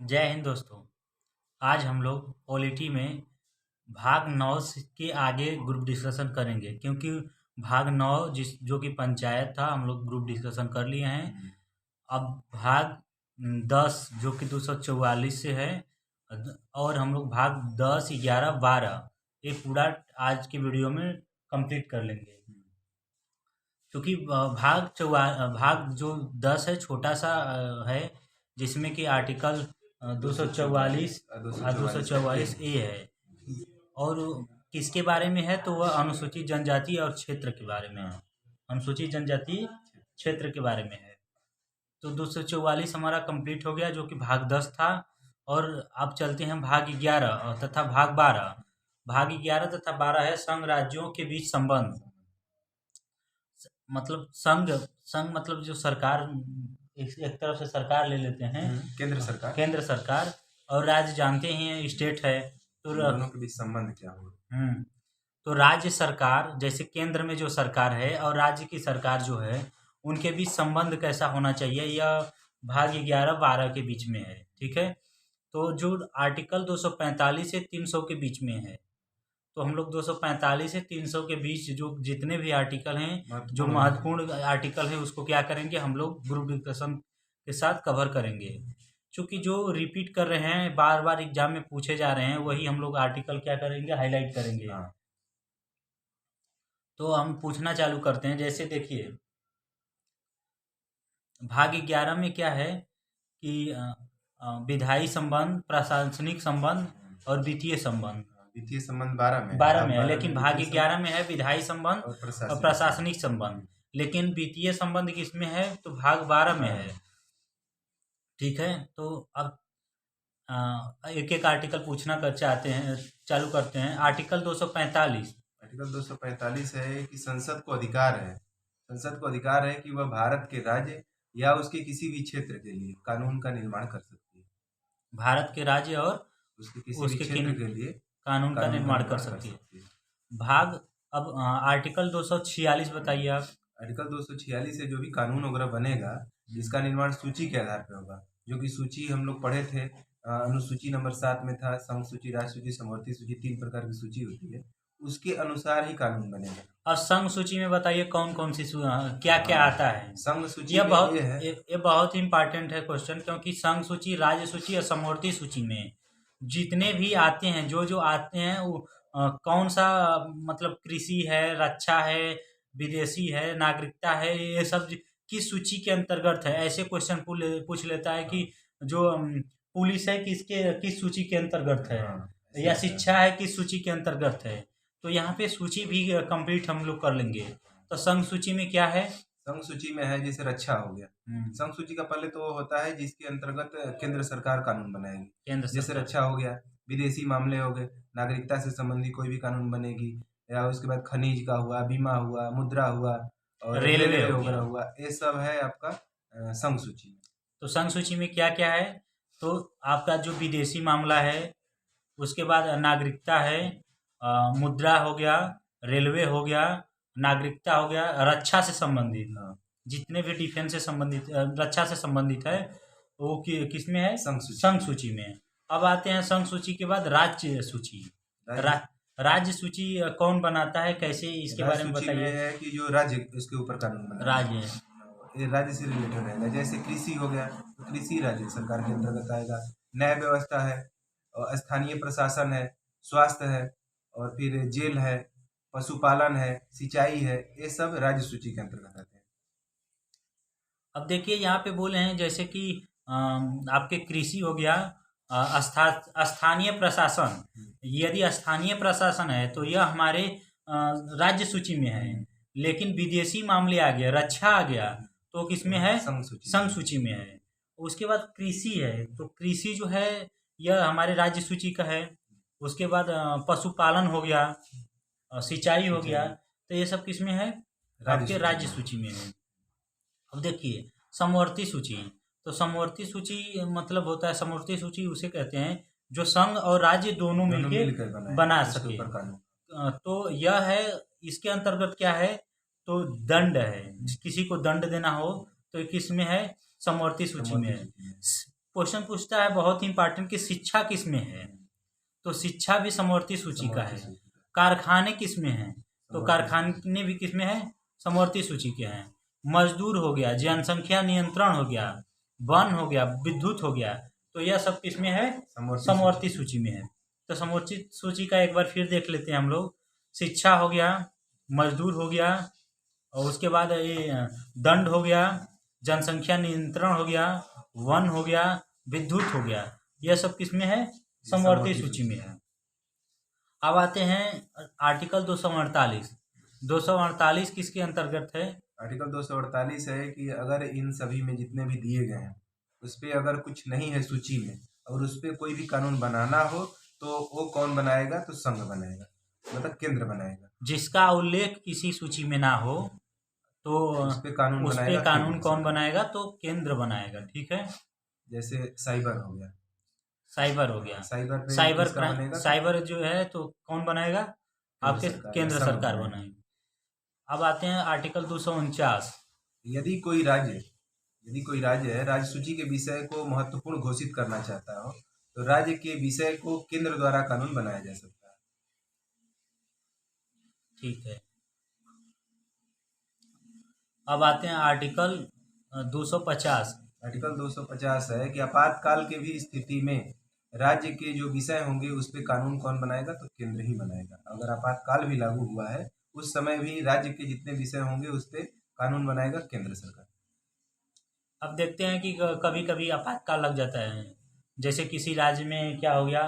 जय हिंद दोस्तों। आज हम लोग पॉलिटी में भाग 9 के आगे ग्रुप डिस्कशन करेंगे, क्योंकि भाग 9 जो कि पंचायत था, हम लोग ग्रुप डिस्कशन कर लिए हैं। अब भाग 10 जो कि 244 से है, और हम लोग भाग 10, 11, 12 ये पूरा आज की वीडियो में कंप्लीट कर लेंगे। क्योंकि भाग जो 10 है छोटा सा है, जिसमें कि आर्टिकल 244 और 244 ए है, और किसके बारे में है तो वह अनुसूचित जनजाति और क्षेत्र के बारे में है। अनुसूचित जनजाति क्षेत्र के बारे में है। तो 244 हमारा कंप्लीट हो गया, जो कि भाग 10 था। और अब चलते हैं भाग 11 तथा भाग 12। भाग 11 तथा 12 है संघ राज्यों के बीच संबंध। मतलब संघ मतलब जो सरकार, एक तरफ से सरकार ले लेते हैं, केंद्र सरकार, और राज्य जानते ही हैं स्टेट है, तो दोनों के बीच संबंध क्या होगा। तो राज्य सरकार, जैसे केंद्र में जो सरकार है और राज्य की सरकार जो है, उनके बीच संबंध कैसा होना चाहिए, यह भाग 11-12 के बीच में है। ठीक है, तो जो आर्टिकल 245 से 300 के बीच में है, तो हम लोग 245 से 300 के बीच जो जितने भी आर्टिकल हैं, जो महत्वपूर्ण आर्टिकल है, उसको क्या करेंगे, हम लोग ग्रुप डिस्कशन के साथ कवर करेंगे। चूँकि जो रिपीट कर रहे हैं, बार बार एग्जाम में पूछे जा रहे हैं, वही हम लोग आर्टिकल क्या करेंगे, हाईलाइट करेंगे। तो हम पूछना चालू करते हैं। जैसे देखिए, भाग 11 में क्या है कि विधायी संबंध, प्रशासनिक संबंध और वित्तीय संबंध। वित्तीय संबंध 12 में 12 में है, लेकिन भाग 11 में है विधायी संबंध और और प्रशासनिक संबंध। लेकिन वित्तीय संबंध किसमें है तो भाग 12 में है। ठीक है, तो अब एक एक आर्टिकल पूछना कर चाहते हैं, चालू करते हैं। आर्टिकल 245। आर्टिकल 245 है कि संसद को अधिकार है कि वह भारत के राज्य या उसके किसी भी क्षेत्र के लिए कानून का निर्माण कर सकती है। भारत के राज्य और उसके किसी भी क्षेत्र के लिए कानून का निर्माण कर सकती है। भाग अब आर्टिकल 246 बताइए आप। आर्टिकल 246 से जो भी कानून वगैरह बनेगा, जिसका निर्माण सूची के आधार पर होगा, जो कि सूची हम लोग पढ़े थे, अनुसूची नंबर 7 में था, संघ सूची, राज्य सूची, समवर्ती सूची, 3 प्रकार की सूची होती है, उसके अनुसार ही कानून बनेगा। और संघ सूची में बताइए कौन कौन सी क्या क्या आता है। संघ सूची ये बहुत ही इम्पोर्टेंट है क्वेश्चन, क्योंकि संघ सूची, राज्य सूची और समवर्ती सूची में जितने भी आते हैं, जो आते हैं वो कौन सा, मतलब कृषि है, रक्षा है, विदेशी है, नागरिकता है, ये सब किस सूची के अंतर्गत है। ऐसे क्वेश्चन पूछ लेता है कि जो पुलिस है किस सूची के अंतर्गत है, या शिक्षा है किस सूची के अंतर्गत है। तो यहाँ पे सूची भी कंप्लीट हम लोग कर लेंगे। तो संघ सूची में क्या है, संघ सूची में है जैसे रक्षा हो गया। संघ सूची का पहले तो होता है जिसके अंतर्गत केंद्र सरकार कानून बनाएगी, जैसे रक्षा हो गया, विदेशी मामले हो गए, नागरिकता से संबंधी कोई भी कानून बनेगी, या उसके बाद खनिज का हुआ, बीमा हुआ, मुद्रा हुआ और रेलवे वगैरह हुआ, ये सब है आपका संघ सूची में। तो संघ सूची में क्या क्या है, तो आपका जो विदेशी मामला है, उसके बाद नागरिकता है, मुद्रा हो गया, रेलवे हो गया, नागरिकता हो गया, रक्षा से संबंधित, जितने भी डिफेंस से संबंधित, रक्षा से संबंधित है, वो किसमें है, संघ सूची में। अब आते हैं संघ सूची के बाद राज्य सूची। राज्य सूची कौन बनाता है, कैसे, इसके बारे में बताइए। है कि जो राज्य उसके ऊपर कानून बनाता है, राज्य, ये राज्य से रिलेटेड रहेगा। जैसे कृषि हो गया तो कृषि राज्य सरकार के अंतर्गत आएगा। न्याय व्यवस्था है, और स्थानीय प्रशासन है, स्वास्थ्य है, और फिर जेल है, पशुपालन है, सिंचाई है, ये सब राज्य सूची के अंतर्गत आते हैं। अब देखिए यहाँ पे बोले हैं जैसे कि आपके कृषि हो गया, स्थानीय प्रशासन। यदि स्थानीय प्रशासन है तो यह हमारे राज्य सूची में है, लेकिन विदेशी मामले आ गया, रक्षा आ गया, तो किसमें है, संघ सूची में है। उसके बाद कृषि है, तो कृषि जो है यह हमारे राज्य सूची का है। उसके बाद पशुपालन हो गया, सिंचाई हो गया, तो ये सब किसमें है, आपके राज्य सूची में है। अब देखिए समवर्ती सूची, तो समवर्ती सूची मतलब होता है, समवर्ती सूची उसे कहते हैं जो संघ और राज्य दोनों मिलकर बना सके। तो यह है, इसके अंतर्गत क्या है, तो दंड है, किसी को दंड देना हो तो किस में है, समवर्ती सूची में है। क्वेश्चन पूछता है बहुत ही इंपॉर्टेंट कि शिक्षा किस में है, तो शिक्षा भी समवर्ती सूची का है। कारखाने किस में है, तो कारखाने भी किस में है, समवर्ती सूची के हैं। मजदूर हो गया, जनसंख्या नियंत्रण हो गया, वन हो गया, विद्युत हो गया, तो यह सब किस में है, समवर्ती सूची में है। तो समवर्ती सूची का एक बार फिर देख लेते हैं हम लोग। शिक्षा हो गया, मजदूर हो गया, और उसके बाद ये दंड हो गया, जनसंख्या नियंत्रण हो गया, वन हो गया, विद्युत हो गया, यह सब किस में है, समवर्ती सूची में है। अब आते हैं आर्टिकल 248। 248 किसके अंतर्गत है? आर्टिकल 248 है कि अगर इन सभी में जितने भी दिए गए हैं उस पर अगर कुछ नहीं है सूची में और उस पर कोई भी कानून बनाना हो तो वो कौन बनाएगा, तो संघ बनाएगा, मतलब केंद्र बनाएगा। जिसका उल्लेख किसी सूची में ना हो तो उस पे कानून कौन बनाएगा, तो केंद्र बनाएगा। ठीक है, जैसे साइबर हो गया, साइबर जो है तो कौन बनाएगा, आपके केंद्र सरकार बनाएगी। अब आते हैं आर्टिकल 249। यदि कोई राज्य है राज्य सूची के विषय को महत्वपूर्ण घोषित करना चाहता हो तो राज्य के विषय को केंद्र द्वारा कानून बनाया जा सकता है। ठीक है, अब आते हैं आर्टिकल 250। आर्टिकल 250 है कि आपातकाल के भी स्थिति में राज्य के जो विषय होंगे उस पर कानून कौन बनाएगा, तो केंद्र ही बनाएगा। अगर आपातकाल भी लागू हुआ है उस समय भी राज्य के जितने विषय होंगे उस पर कानून बनाएगा केंद्र सरकार। अब देखते हैं कि कभी कभी आपातकाल लग जाता है, जैसे किसी राज्य में क्या हो गया,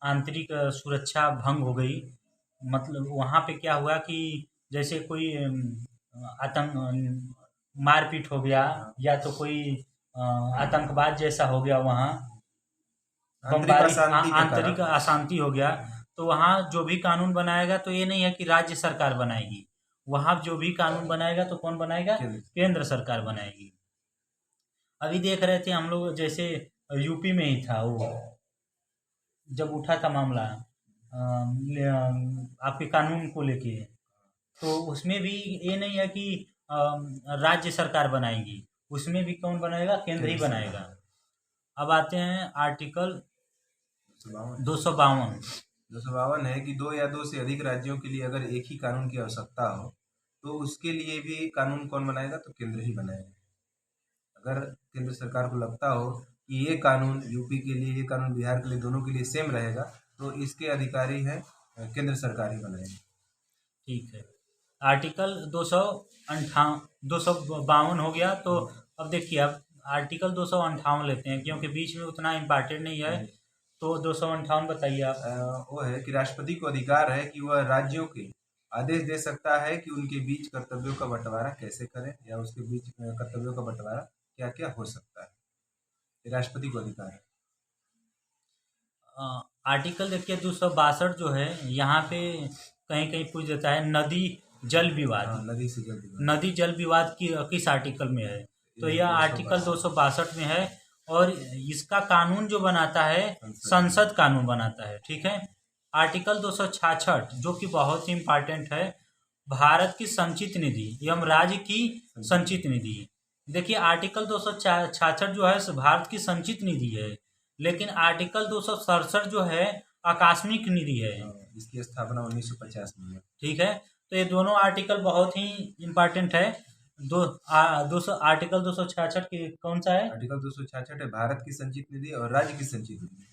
आंतरिक सुरक्षा भंग हो गई, मतलब वहाँ पे क्या हुआ कि जैसे कोई आतंक मारपीट हो गया, या तो कोई आतंकवाद जैसा हो गया, वहाँ आंतरिक अशांति हो गया, तो वहाँ जो भी कानून बनाएगा तो ये नहीं है कि राज्य सरकार बनाएगी, वहाँ जो भी कानून बनाएगा तो कौन बनाएगा, केंद्र सरकार बनाएगी। अभी देख रहे थे हम लोग, जैसे यूपी में ही था वो, जब उठा था मामला आपके कानून को लेके, तो उसमें भी ये नहीं है कि राज्य सरकार बनाएगी, उसमें भी कौन बनाएगा, केंद्र ही बनाएगा। अब आते हैं आर्टिकल 252 है कि 2 या 2 से अधिक राज्यों के लिए अगर एक ही कानून की आवश्यकता हो तो उसके लिए भी कानून कौन बनाएगा, तो केंद्र ही बनाएगा। अगर केंद्र सरकार को लगता हो कि ये कानून यूपी के लिए, ये कानून बिहार के लिए, दोनों के लिए सेम रहेगा, तो इसके अधिकारी हैं केंद्र सरकार ही बनाएगी। ठीक है, आर्टिकल 252 हो गया। तो अब देखिए, अब आर्टिकल 258 लेते हैं, क्योंकि बीच में उतना इम्पोर्टेंट नहीं है, तो 258 बताइए आप। वो है कि राष्ट्रपति को अधिकार है कि वह राज्यों के आदेश दे सकता है कि उनके बीच कर्तव्यों का बंटवारा कैसे करें, या उसके बीच कर्तव्यों का बंटवारा क्या क्या हो सकता है, राष्ट्रपति को अधिकार है। आर्टिकल देखिए 262 जो है, यहाँ पे कहीं कहीं पूछ देता है नदी जल विवाद। नदी जल विवाद की किस आर्टिकल में है, तो यह आर्टिकल 262 में है, और इसका कानून जो बनाता है संसद कानून बनाता है। ठीक है, आर्टिकल 266 जो कि बहुत ही इम्पोर्टेंट है, भारत की संचित निधि एवं राज्य की संचित निधि। देखिए आर्टिकल 266 जो है भारत की संचित निधि है, लेकिन आर्टिकल 267 जो है आकस्मिक निधि है, इसकी स्थापना 1950 में है। ठीक है, तो ये दोनों आर्टिकल बहुत ही इम्पोर्टेंट है। आर्टिकल 266 की कौन सा है? आर्टिकल 266 है भारत की संचित निधि और राज्य की संचित निधि,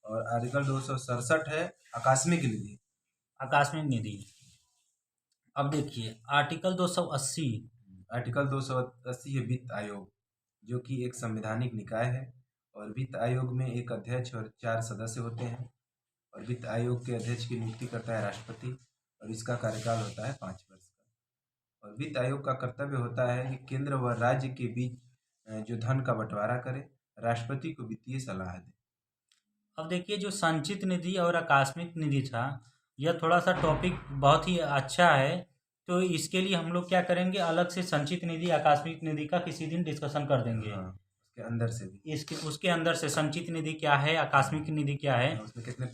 और आर्टिकल 267 है आकस्मिक निधि। आकस्मिक निधि। अब देखिए आर्टिकल 280। आर्टिकल 280 है वित्त आयोग, जो कि एक संवैधानिक निकाय है, और वित्त आयोग में एक अध्यक्ष और 4 सदस्य होते हैं, और वित्त आयोग के अध्यक्ष की नियुक्ति करता है राष्ट्रपति, और इसका कार्यकाल होता है 5 वर्ष का। और वित्त आयोग का कर्तव्य होता है कि केंद्र व राज्य के बीच जो धन का बंटवारा करे, राष्ट्रपति को वित्तीय सलाह दे। अब देखिए जो संचित निधि और आकस्मिक निधि था, यह थोड़ा सा टॉपिक बहुत ही अच्छा है, तो इसके लिए हम लोग क्या करेंगे, अलग से संचित निधि आकस्मिक निधि का किसी दिन डिस्कशन कर देंगे। उसके अंदर से भी उसके अंदर से संचित निधि क्या है, आकस्मिक निधि क्या है, उसमें कितने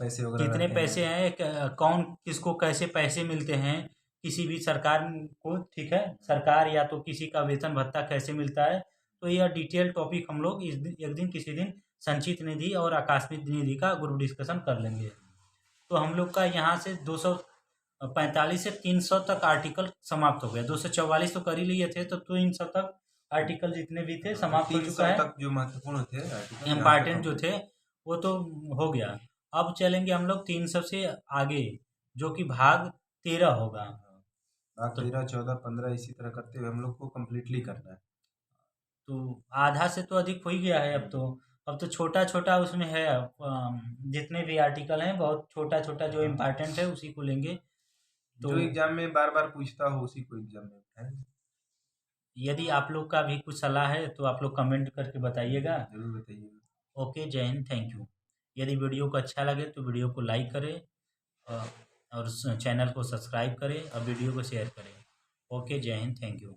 पैसे हैं, कौन किसको कैसे पैसे मिलते हैं किसी भी सरकार को, ठीक है, सरकार या तो किसी का वेतन भत्ता कैसे मिलता है, तो यह डिटेल टॉपिक हम लोग एक दिन किसी दिन संचित निधि और आकस्मिक निधि का ग्रुप डिस्कशन कर लेंगे। तो हम लोग का यहाँ से 245 से 300 तक आर्टिकल समाप्त हो गया। 244 तो कर ही लिए थे, तो 300 तक आर्टिकल जितने भी थे समाप्त हो चुका है। तक जो महत्वपूर्ण थे आर्टिकल, इम्पॉर्टेंट जो थे वो तो हो गया। अब चलेंगे हम लोग 300 से आगे, जो कि भाग 13 होगा। भाग 13, 14, 15 इसी तरह करते हुए हम लोग को कम्प्लीटली करना है। तो आधा से तो अधिक हो ही गया है अब तो छोटा छोटा उसमें है। जितने भी आर्टिकल हैं बहुत छोटा छोटा जो इम्पोर्टेंट है उसी को लेंगे। तो जो एग्जाम में बार बार पूछता हो उसी को एग्जाम में उठाएंगे। यदि आप लोग का भी कुछ सलाह है तो आप लोग कमेंट करके बताइएगा। जरूर बताइएगा। ओके, जय हिंद, थैंक यू। यदि वीडियो को अच्छा लगे तो वीडियो को लाइक करें और चैनल को सब्सक्राइब करें और वीडियो को शेयर करें। ओके, जय हिंद, थैंक यू।